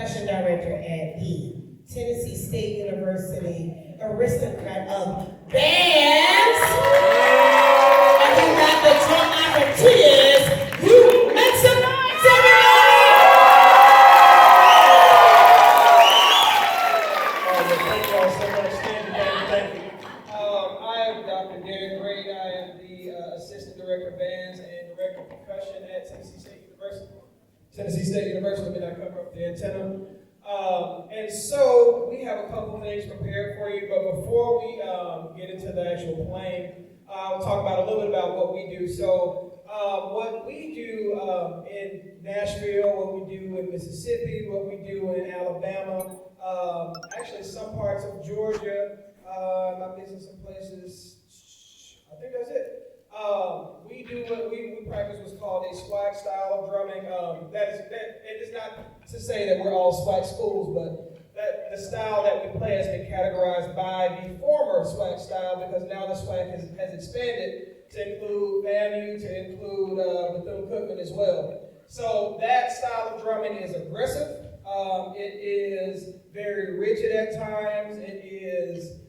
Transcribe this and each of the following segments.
percussion director at the Tennessee State University Aristocrat of Bands. And we got the drumline from Tears. You make some noise, everybody! Thank you all so much. Thank you. I am Dr. Greene. I am the Assistant Director of Bands and Director of Percussion at Tennessee State University. Tennessee State University, let me not cover up the antenna. And so we have a couple things prepared for you, but before we get into the actual playing, I'll talk about a little bit about what we do. So what we do in Nashville, what we do in Mississippi, what we do in Alabama, actually some parts of Georgia, I'm missing some places, I think that's it. We do what we practice what's called a swag style of drumming. It is not to say that we're all swag schools, but that the style that we play has been categorized by the former swag style, because now the swag has expanded to include FAMU, to include Bethune-Cookman as well. So that style of drumming is aggressive. It is very rigid at times. It is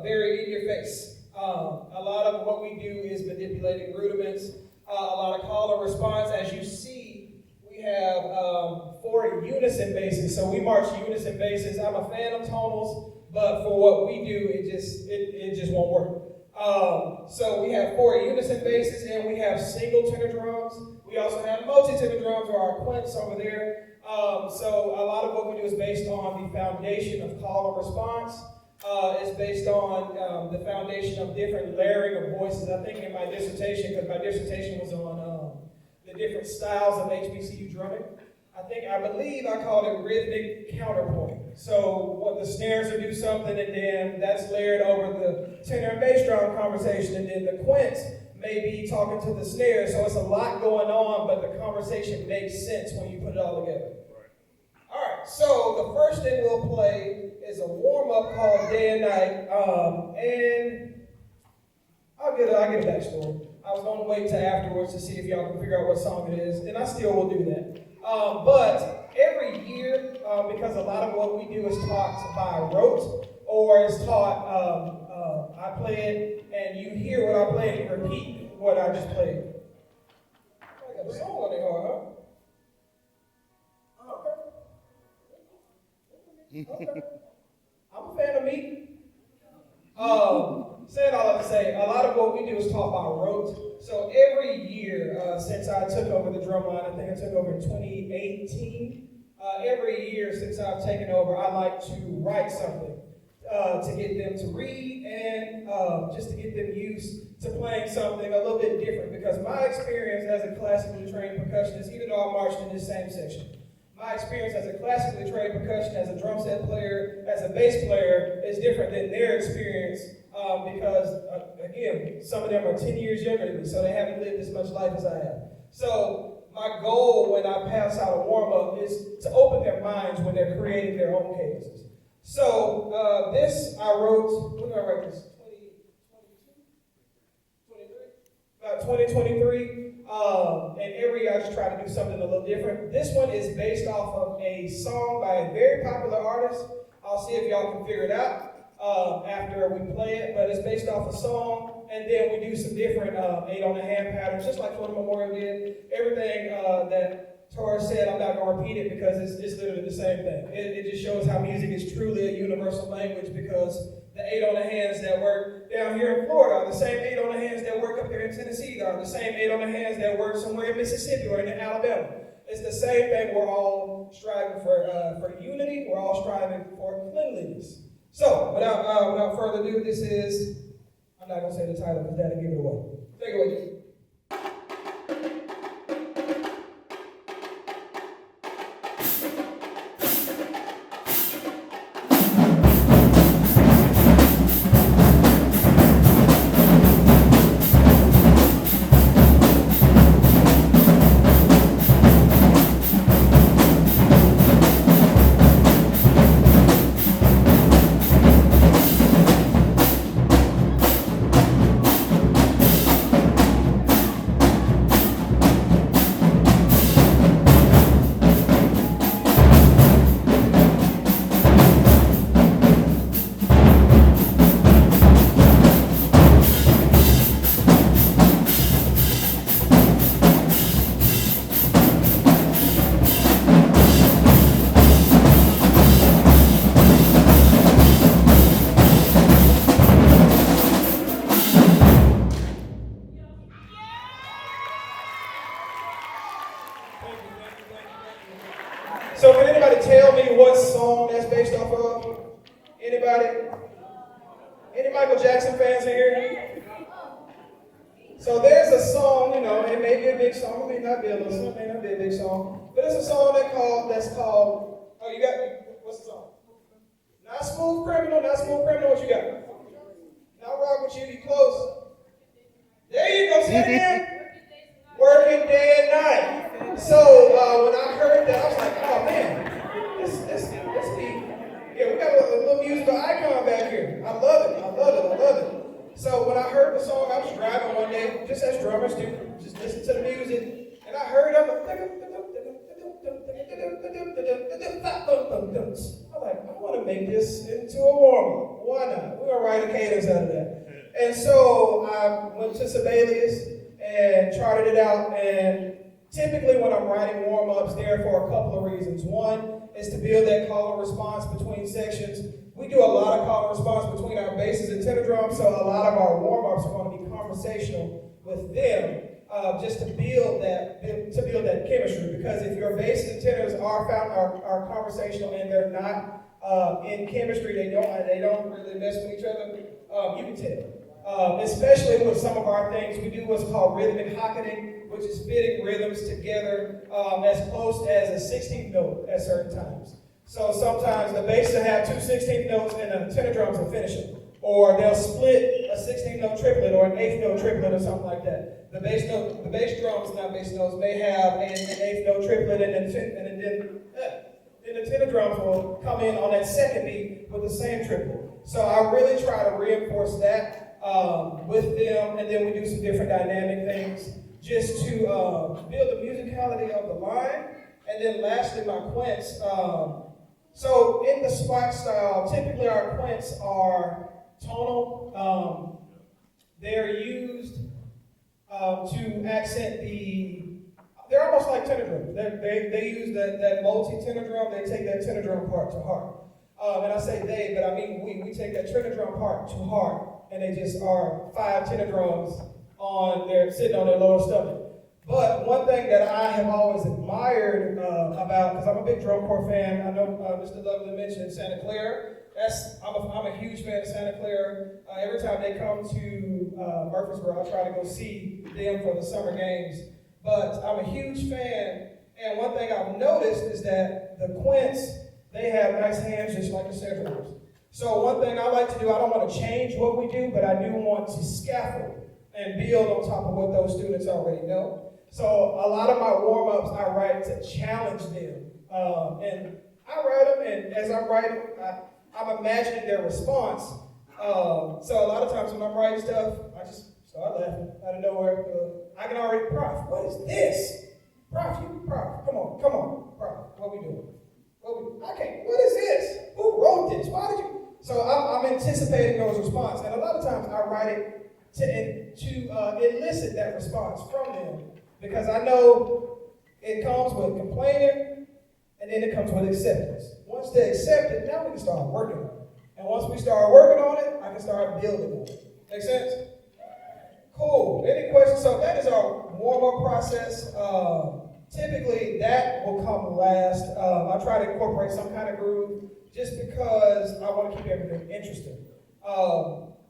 very in your face. A lot of what we do is manipulating rudiments, a lot of call and response. As you see, we have 4 unison basses, so we march unison basses. I'm a fan of tonals, but for what we do, it just won't work. So we have 4 unison basses, and we have single tenor drums. We also have multi-tenor drums, or our quints over there. So a lot of what we do is based on the foundation of call and response. Is based on the foundation of different layering of voices. I think in my dissertation, because my dissertation was on the different styles of HBCU drumming, I believe I called it rhythmic counterpoint. So what the snares will do something, and then that's layered over the tenor and bass drum conversation, and then the quints may be talking to the snares. So it's a lot going on, but the conversation makes sense when you put it all together. All right, so the first thing we'll play is a warm-up called Day and Night, and I'll get a backstory. I was going to wait till afterwards to see if y'all can figure out what song it is, and I still will do that. But every year, because a lot of what we do is taught by rote, or is taught, I play it, and you hear what I play and repeat what I just played. I got a song on there, huh? Okay. I'm a fan of meat. Saying all that to say, a lot of what we do is taught by rote. So every year since I took over the drumline, I think I took over in 2018. Every year since I've taken over, I like to write something to get them to read, and just to get them used to playing something a little bit different. Because my experience as a classically trained percussionist, even though I marched in this same section, my experience as a classically trained percussion, as a drum set player, as a bass player, is different than their experience because, again, some of them are 10 years younger than me, so they haven't lived as much life as I have. So my goal when I pass out a warm-up is to open their minds when they're creating their own cadences. So this I wrote, when did I write this? 2023. And every year I just try to do something a little different. This one is based off of a song by a very popular artist. I'll see if y'all can figure it out after we play it, but it's based off a song, and then we do some different 8 on the hand patterns, just like Florida Memorial did. Everything that Torres said, I'm not going to repeat it because it's literally the same thing. It just shows how music is truly a universal language, because the 8 on the hands that work down here in Florida are the same 8 on the hands that work up here in Tennessee, are the same 8 on the hands that work somewhere in Mississippi or in Alabama. It's the same thing. We're all striving for unity. We're all striving for cleanliness. So, without further ado, this is, I'm not going to say the title because that'll give it away. Take it away, Jim. So can anybody tell me what song that's based off of? Anybody? Any Michael Jackson fans in here? So there's a song, you know, it may be a big song, it may not be a little song, it may not be a big song, but it's a song that's called, oh, you got, what's the song? Not Smooth Criminal, what you got? Not Rock With You, you close. There you go, say it again. Working day and night. So when I heard that, I was like, oh man, this be, yeah, we got a little musical icon back here. I love it. So when I heard the song, I was driving one day, just as drummers do, just listen to the music, and I heard I'm like, I want to make this into a warm-up. Why not? We're going to write a cadence out of that. And so I went to Sibelius and charted it out, and typically when I'm writing warm-ups, they're for a couple of reasons. One is to build that call and response between sections. We do a lot of call and response between our basses and tenor drums, so a lot of our warm-ups are going to be conversational with them, just to build that chemistry. Because if your basses and tenors are conversational and they're not in chemistry, they don't really mess with each other, you can tell. Especially with some of our things, we do what's called rhythmic hocketing, which is fitting rhythms together as close as a 16th note at certain times. So sometimes the bass will have 2 16th notes and the tenor drums will finish it. Or they'll split a 16th note triplet or an 8th note triplet or something like that. The bass drums, not bass notes, may have an 8th note triplet and then the tenor drums will come in on that second beat with the same triplet. So I really try to reinforce that with them, and then we do some different dynamic things just to build the musicality of the line. And then lastly, my quints. So in the spot style, typically our quints are tonal. They're used to accent they're almost like tenor drums. They use that multi-tenor drum, they take that tenor drum part to heart. And I say they, but I mean we take that tenor drum part to heart, and they just are 5 tenor drums sitting on their lower stomach. But one thing that I have always admired about, because I'm a big drum corps fan, I know Mr. Lovely mentioned Santa Clara. I'm a huge fan of Santa Clara. Every time they come to Murfreesboro, I try to go see them for the summer games. But I'm a huge fan, and one thing I've noticed is that the quints, they have nice hands just like the centrals. So one thing I like to do, I don't want to change what we do, but I do want to scaffold and build on top of what those students already know. So a lot of my warm-ups I write to challenge them. And I write them, and as I'm writing, I'm imagining their response. So a lot of times when I'm writing stuff, I just start laughing out of nowhere. I can already, Prof, what is this? Prof, come on, Prof, what we doing? What is this? Who wrote this? Why did you? So I'm anticipating those responses, and a lot of times I write it to elicit that response from them. Because I know it comes with complaining, and then it comes with acceptance. Once they accept it, now we can start working on it. And once we start working on it, I can start building on it. Make sense? Cool. Any questions? So that is our warm-up process. Typically, that will come last. I try to incorporate some kind of groove just because I want to keep everything interesting.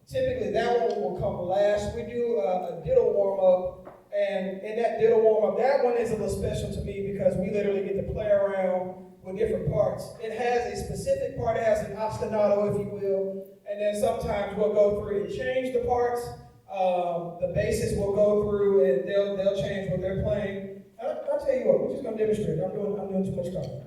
Typically, that one will come last. We do a diddle warm-up. And in that diddle warm-up, that one is a little special to me because we literally get to play around with different parts. It has a specific part, it has an ostinato, if you will, and then sometimes we'll go through and change the parts. The bassists will go through and they'll change what they're playing. I'll tell you what, we're just going to demonstrate. I'm doing too much talking.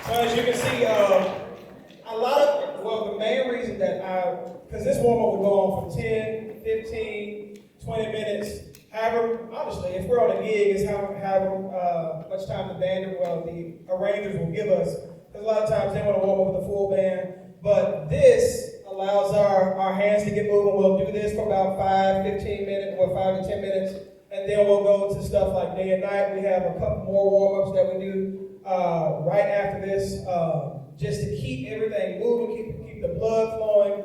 So as you can see, the main reason that because this warm-up will go on for 10, 15, 20 minutes. However, honestly, if we're on a gig, it's however much time the the arrangers will give us. Because a lot of times they want to warm up with a full band. But this allows our hands to get moving. We'll do this for about 5 to 10 minutes. And then we'll go to stuff like day and night. We have a couple more warm-ups that we do right after this, just to keep everything moving, keep the blood flowing.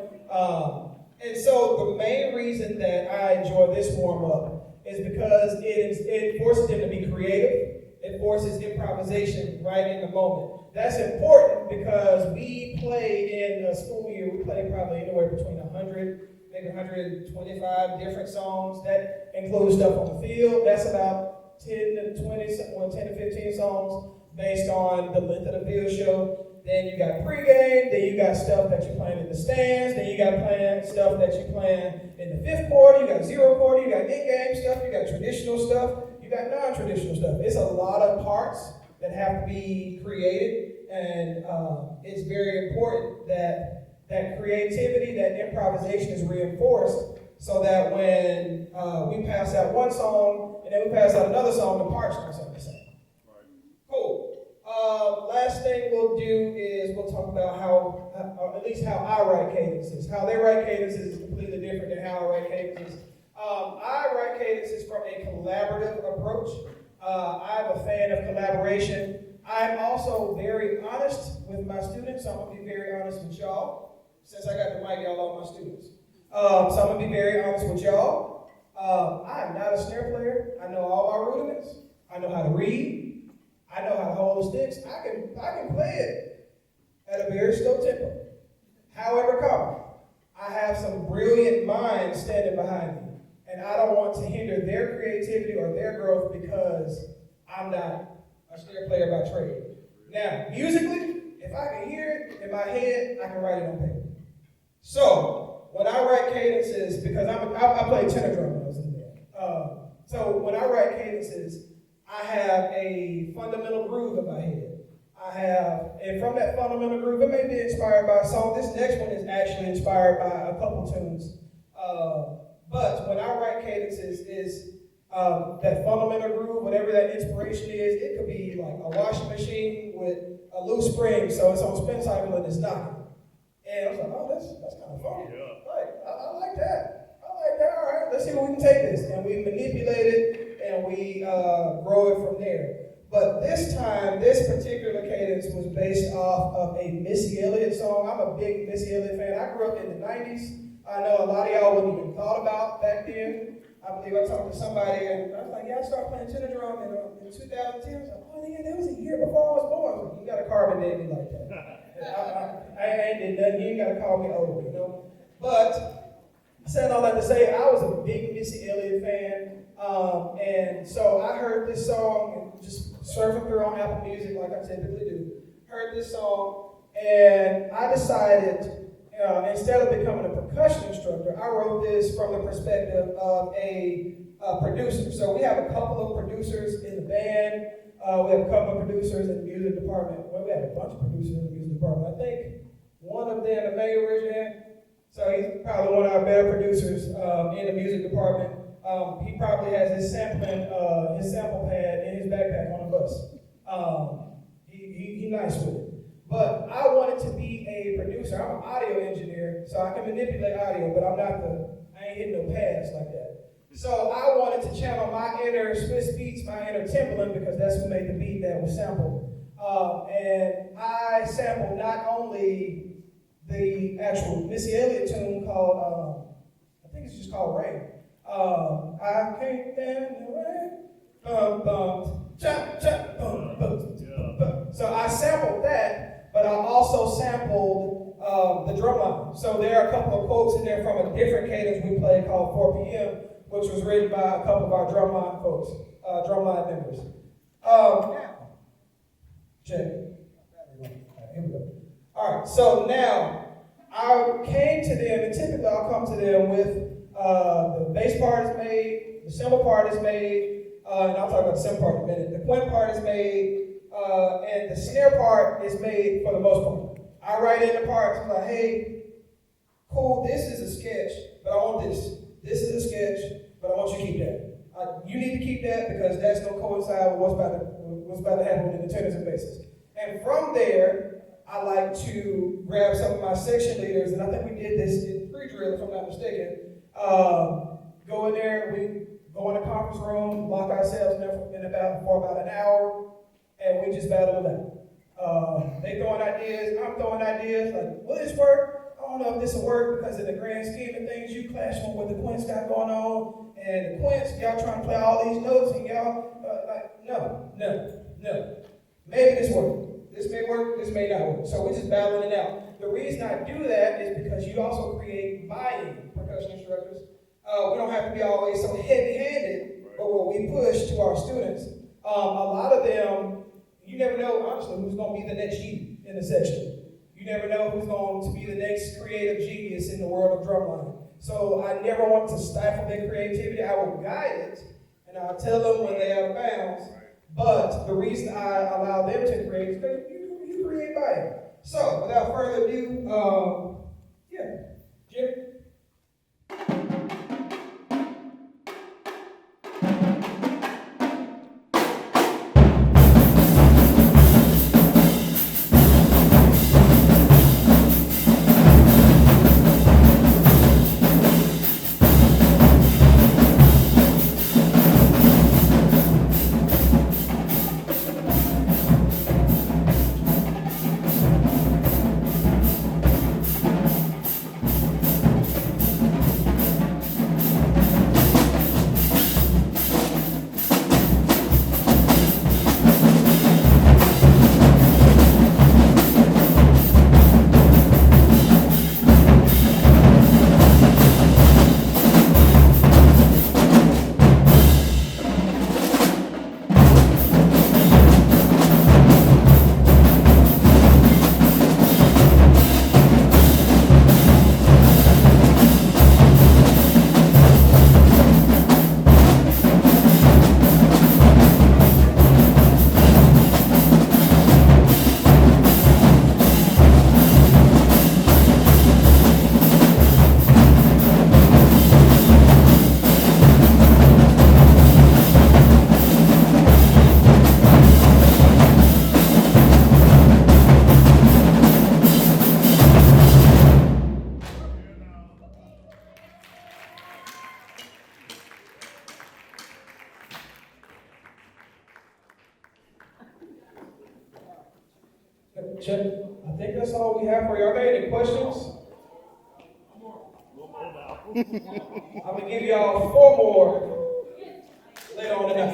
And so the main reason that I enjoy this warm-up is because it forces them to be creative. It forces improvisation right in the moment. That's important because we play in a school year, we play probably anywhere between 100, maybe 125 different songs. That includes stuff on the field. That's about 10 to 15 songs based on the length of the field show. Then you got pregame, then you got stuff that you're playing in the stands, then you got stuff that you're playing in the fifth quarter, you got zero quarter, you got in-game stuff, you got traditional stuff, you got non-traditional stuff. It's a lot of parts that have to be created, and it's very important that creativity, that improvisation is reinforced so that when we pass out one song and then we pass out another song, the parts don't sound the same. Cool. Last thing we'll do is we'll talk about how, at least how I write cadences. How they write cadences is completely different than how I write cadences. I write cadences from a collaborative approach. I'm a fan of collaboration. I'm also very honest with my students, so I'm going to be very honest with y'all. Since I got the mic, y'all are my students. So I'm going to be very honest with y'all. I am not a snare player. I know all my rudiments. I know how to read. I know how to hold the sticks. I can play it at a very slow tempo. However, I have some brilliant minds standing behind me, and I don't want to hinder their creativity or their growth because I'm not a snare player by trade. Now, musically, if I can hear it in my head, I can write it on paper. So when I write cadences, because I play tenor drum when I was in there. So when I write cadences, I have a fundamental groove in my head. And from that fundamental groove, it may be inspired by a song. This next one is actually inspired by a couple tunes. But when I write cadences, is that fundamental groove, whatever that inspiration is, it could be like a washing machine with a loose spring, so it's on spin cycle and it's knocking. And I was like, oh, that's kind of fun. Yeah. I like that. All right, let's see where we can take this. And we manipulate it and we grow it from there. But this time, this particular cadence was based off of a Missy Elliott song. I'm a big Missy Elliott fan. I grew up in the 90s. I know a lot of y'all wouldn't even thought about back then. I believe I talked to somebody and I was like, yeah, I started playing tenor drum in 2010. I was like, oh yeah, that was a year before I was born. I was like, you gotta carbon date me like that. I ain't did nothing, you ain't gotta call me old, you know? But I said all that to say, I was a big Missy Elliott fan. And so I heard this song and just surfing through on Apple Music like I typically do. Heard this song and I decided, instead of becoming a percussion instructor, I wrote this from the perspective of a producer. So we have a couple of producers in the band. We have a couple of producers in the music department. Well, we have a bunch of producers in the music department. I think one of them, the mayor raised your hand. So he's probably one of our better producers in the music department. He probably has his sample pad in his backpack on the bus. He's nice with it. But I wanted to be a producer. I'm an audio engineer, so I can manipulate audio, but I ain't hitting no pads like that. So I wanted to channel my inner Swiss Beats, my inner Timbaland, because that's who made the beat that was sampled. And I sampled not only the actual Missy Elliott tune called, I think it's just called Rain. I can't stand the rain, bum, bum, chop, chop, bum, bum, bum. So I sampled that, but I also sampled the drumline. So there are a couple of quotes in there from a different cadence we played called 4 p.m., which was written by a couple of our drumline folks, drumline members. Now, check it. Here we go. All right, so now I came to them, and typically I'll come to them with the bass part is made, the cymbal part is made, and I'll talk about the cymbal part in a minute. The quint part is made, And the snare part is made for the most part. I write in the parts, I'm like, hey, cool, this is a sketch, but I want this. This is a sketch, but I want you to keep that. You need to keep that because that's going to coincide with what's about to happen in the tenors and basses. And from there, I like to grab some of my section leaders, and I think we did this in pre-drill, if I'm not mistaken. Go in there, we go in a conference room, lock ourselves for about an hour, and we just battle it out. They throwing ideas, I'm throwing ideas, like, will this work? I don't know if this will work because in the grand scheme of things, you clash on what the quints got going on, and the quints, y'all trying to play all these notes, and y'all, no. Maybe this works. This may work, this may not work. So we're just battling it out. The reason I do that is because you also create buy-in, percussion instructors. We don't have to be always so heavy-handed, but what we push to our students, a lot of them, you never know, honestly, who's going to be the next you in the section. You never know who's going to be the next creative genius in the world of drumline. So I never want to stifle their creativity. I will guide it, and I'll tell them when they're out of bounds. But the reason I allow them to create is because you create by it. So without further ado, Jimmy. Check. I think that's all we have for you. Are there any questions? I'm going to give y'all 4 more later on tonight.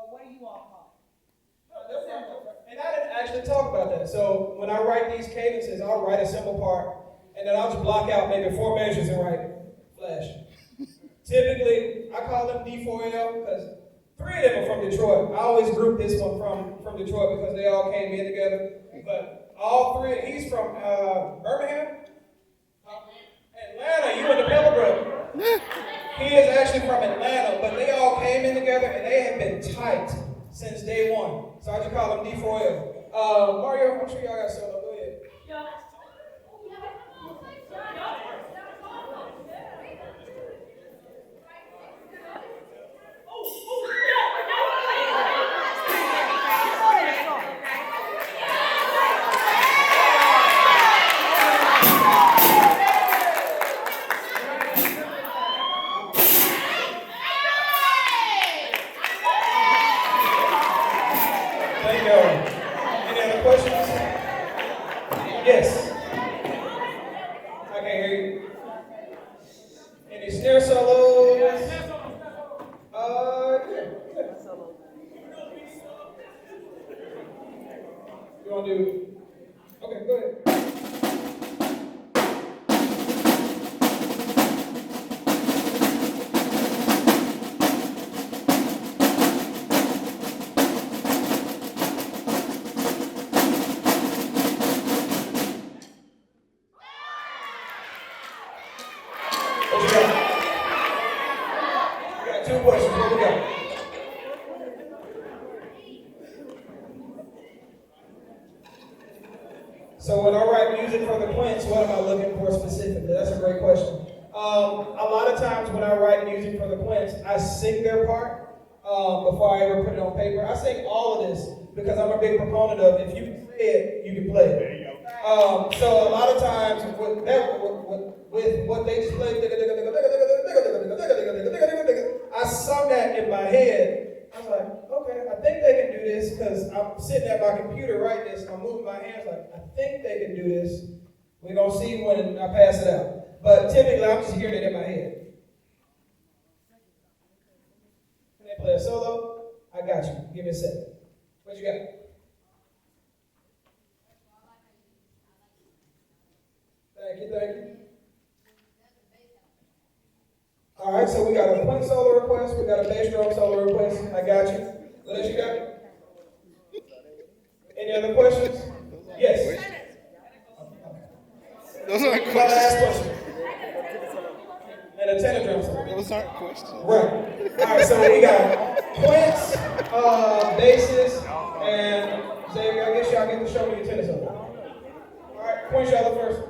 What do you all call? And I didn't actually talk about that. So when I write these cadences, I'll write a simple part, and then I'll just block out maybe 4 measures and write flash. Typically, I call them D4L because 3 of them are from Detroit. I always group this one from Detroit because they all came in together. But all 3, he's from Birmingham? Atlanta, you and the Pella brother. He is actually from Atlanta, but they all came in together and they have been tight since day one. So I just call them D4L. Mario, I'm sure y'all got solo. Go ahead. Thank you. Any other questions? quints, what am I looking for specifically? That's a great question. A lot of times when I write music for the quints, I sing their part before I ever put it on paper. I sing all of this because I'm a big proponent of if you can say it, you can play it. There you go. So a lot of times with what they just played, I sung that in my head. I was like, okay, I think they can do this because I'm sitting at my computer writing this. I'm moving my hands like, I think they can do this. We're going to see when I pass it out. But typically, I'm just hearing it in my head. Can they play a solo? I got you. Give me a second. What you got? Thank you. All right, so we got a quint solo request, we got a bass drum solo request. I got you. What else you got? Any other questions? Yes. Those aren't My questions. last question. And a tenor drum solo. Those aren't questions. Right. All right, so we got quints, basses, and Xavier, I guess y'all get to show me your tenor solo. All right, quints, y'all look first.